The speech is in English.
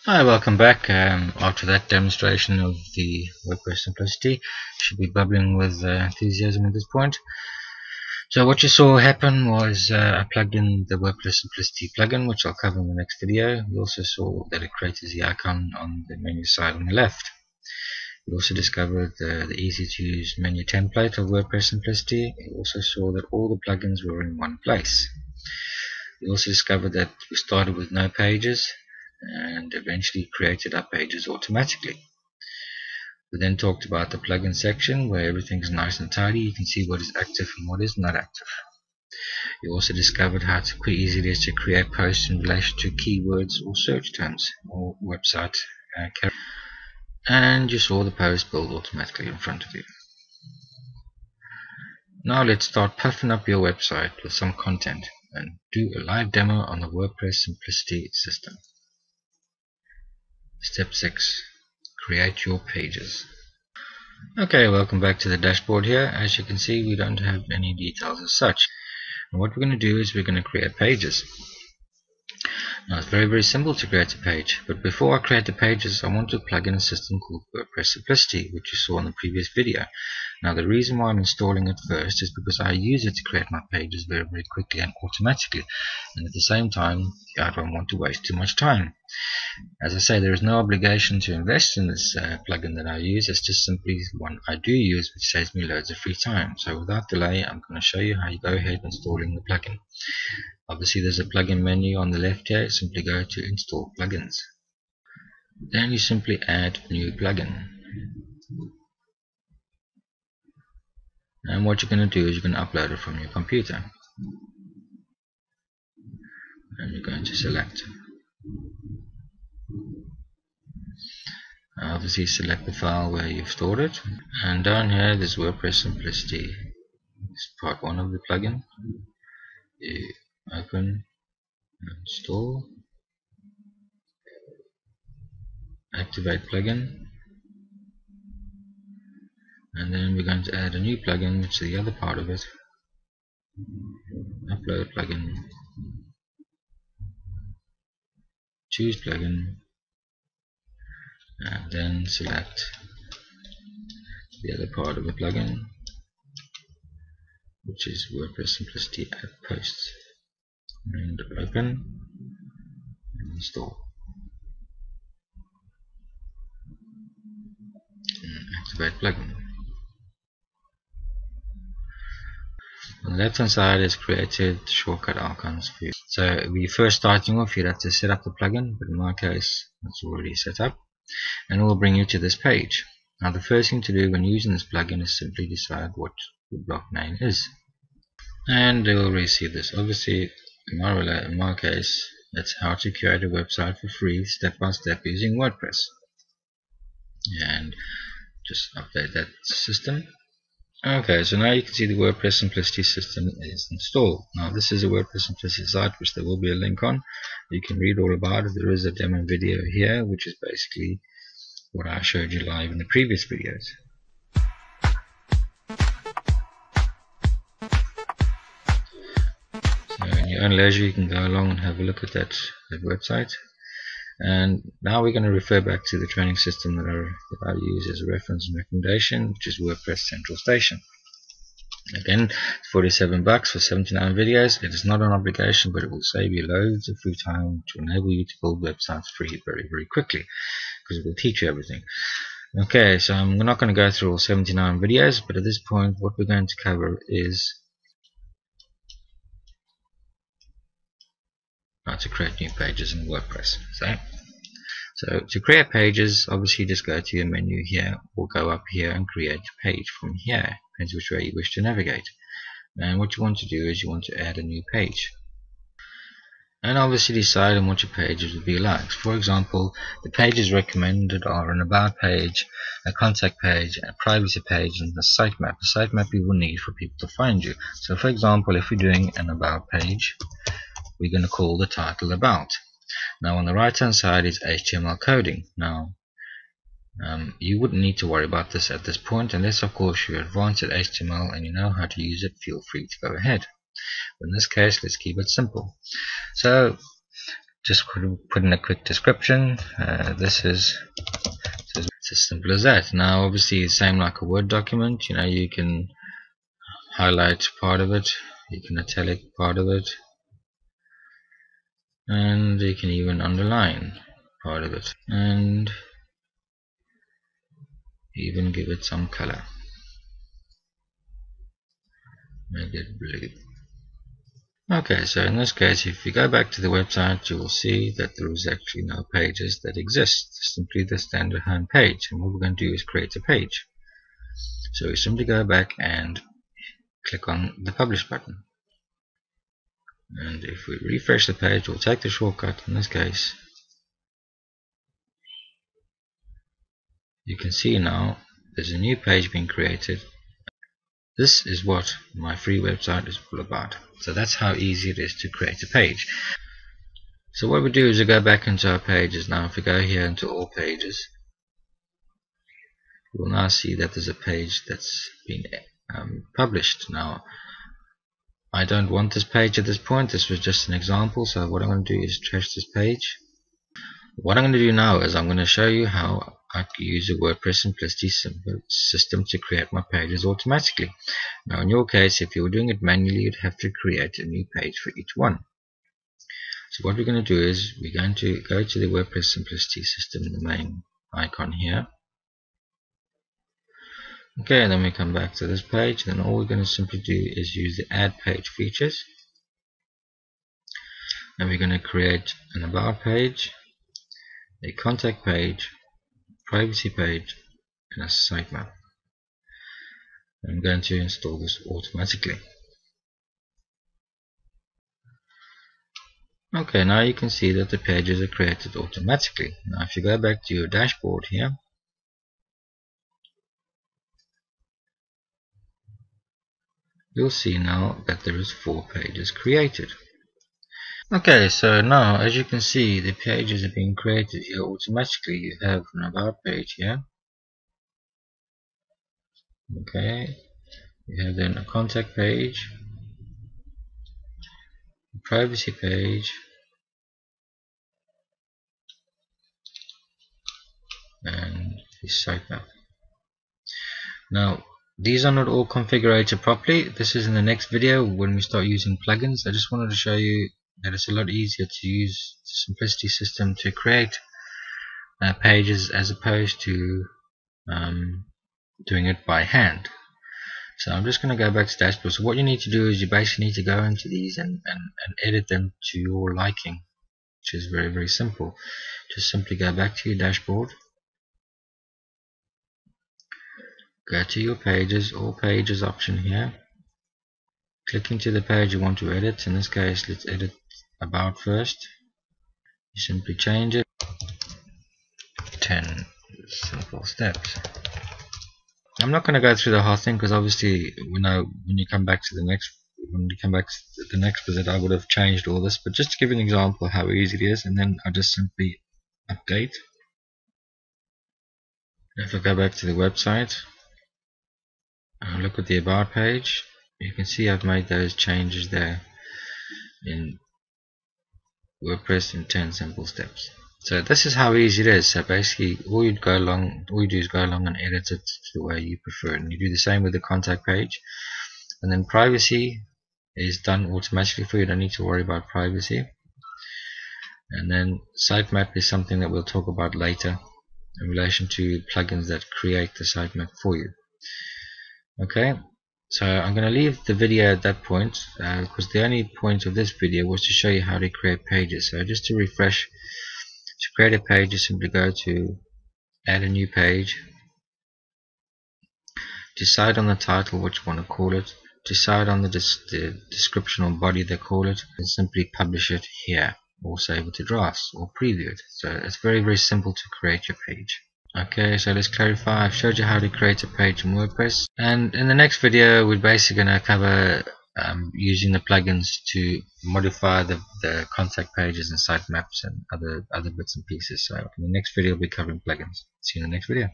Hi, welcome back. After that demonstration of the WordPress simplicity, should be bubbling with enthusiasm at this point. So what you saw happen was I plugged in the WordPress simplicity plugin, which I'll cover in the next video. You also saw that it created the icon on the menu side on the left. You also discovered the easy to use menu template of WordPress simplicity. You also saw that all the plugins were in one place. You also discovered that we started with no pages and eventually created our pages automatically. We then talked about the plugin section where everything is nice and tidy. You can see what is active and what is not active. You also discovered how quick easy it is to create posts in relation to keywords or search terms or website and you saw the post build automatically in front of you. Now let's start puffing up your website with some content and do a live demo on the WordPress simplicity system. Step 6. Create your pages. Okay, welcome back to the dashboard here. As you can see, we don't have any details as such. And what we're going to do is we're going to create pages. Now it's very simple to create a page, but before I create the pages I want to plug in a system called WordPress Simplicity, which you saw in the previous video. Now the reason why I'm installing it first is because I use it to create my pages very quickly and automatically, and at the same time I don't want to waste too much time. As I say, there is no obligation to invest in this plugin that I use. It's just simply one I do use, which saves me loads of free time. So without delay, I'm going to show you how you go ahead installing the plugin. Obviously there's a plugin menu on the left here. Simply go to install plugins. Then you simply add new plugin. And what you're going to do is you're going to upload it from your computer. And you're going to select. Obviously select the file where you've stored it. And down here there's WordPress Simplicity. It's part 1 of the plugin. You open, install, activate plugin, and then we're going to add a new plugin to the other part of it. Upload plugin, choose plugin, and then select the other part of the plugin, which is WordPress Simplicity Add Posts, and open and install and activate plugin. On the left hand side is created shortcut icons for you. So when you're first starting off, you'd have to set up the plugin, but in my case it's already set up, and it will bring you to this page. Now the first thing to do when using this plugin is simply decide what the block name is, and they will receive this. Obviously in my case it's how to create a website for free step by step using WordPress, and just update that system. Okay, so now you can see the WordPress Simplicity system is installed. Now this is a WordPress Simplicity site which there will be a link on. You can read all about it. There is a demo video here which is basically what I showed you live in the previous videos. So in your own leisure you can go along and have a look at that website. And now we're going to refer back to the training system that I use as a reference and recommendation, which is WordPress Central Station. Again, $47 for 79 videos. It is not an obligation, but it will save you loads of free time to enable you to build websites free very quickly, because it will teach you everything. Okay, so I'm not going to go through all 79 videos, but at this point what we're going to cover is how to create new pages in WordPress. So to create pages, obviously just go to your menu here or go up here and create a page from here. Depends which way you wish to navigate. And what you want to do is you want to add a new page. And obviously decide on what your pages would be like. For example, the pages recommended are an about page, a contact page, a privacy page, and a sitemap. A sitemap you will need for people to find you. So for example, if we're doing an about page, we're going to call the title about. Now on the right hand side is HTML coding. Now you wouldn't need to worry about this at this point, unless of course you're advanced at HTML and you know how to use it. Feel free to go ahead. But in this case, let's keep it simple. So just put in a quick description. This is it's as simple as that. Now obviously same like a Word document, you can highlight part of it, you can italic part of it, and you can even underline part of it, and even give it some color, make it blue. Okay, so in this case, if you go back to the website, you will see that there is actually no pages that exist, simply the standard home page. And what we're going to do is create a page. So we simply go back and click on the publish button. And if we refresh the page, we'll take the shortcut. In this case, you can see now there's a new page being created. This is what my free website is all about. So that's how easy it is to create a page. So what we do is we go back into our pages. Now if we go here into all pages, you will now see that there's a page that's been published. Now I don't want this page at this point. This was just an example. So what I'm going to do is trash this page. What I'm going to do now is I'm going to show you how I can use a WordPress simplicity system to create my pages automatically. Now in your case, if you were doing it manually, you'd have to create a new page for each one. So what we're going to do is we're going to go to the WordPress simplicity system, the main icon here. Okay, and then we come back to this page. Then all we're going to simply do is use the add page features. And we're going to create an about page, a contact page, privacy page, and a sitemap. I'm going to install this automatically. Okay, now you can see that the pages are created automatically. Now if you go back to your dashboard here, you'll see now that there is 4 pages created. Okay, so now as you can see, the pages are being created here automatically. You have an about page here. Okay, you have then a contact page, a privacy page, and the sitemap. Now these are not all configured properly. This is in the next video when we start using plugins. I just wanted to show you that it's a lot easier to use the simplicity system to create pages as opposed to doing it by hand. So I'm just going to go back to dashboard. So what you need to do is you basically need to go into these and edit them to your liking, which is very, very simple. Just simply go back to your dashboard, go to your pages, all pages option here, click into the page you want to edit. In this case, let's edit about first. You simply change it, 10 simple steps. I'm not going to go through the whole thing because obviously when you come back to the next visit, I would have changed all this, but just to give you an example of how easy it is, and then I just simply update. If I go back to the website and look at the about page, you can see I've made those changes there in WordPress in 10 simple steps. So this is how easy it is. So basically all you do is go along and edit it the way you prefer, and you do the same with the contact page. And then privacy is done automatically for you, don't need to worry about privacy. And then sitemap is something that we'll talk about later in relation to plugins that create the sitemap for you. Okay, so I'm going to leave the video at that point because the only point of this video was to show you how to create pages. So just to refresh, to create a page, you simply go to add a new page, decide on the title what you want to call it, decide on the description or body they call it, and simply publish it here or save it to drafts or preview it. So it's very, very simple to create your page. Okay, so let's clarify. I've showed you how to create a page in WordPress, and in the next video we're basically going to cover using the plugins to modify the contact pages and sitemaps and other bits and pieces. So in the next video we'll be covering plugins. See you in the next video.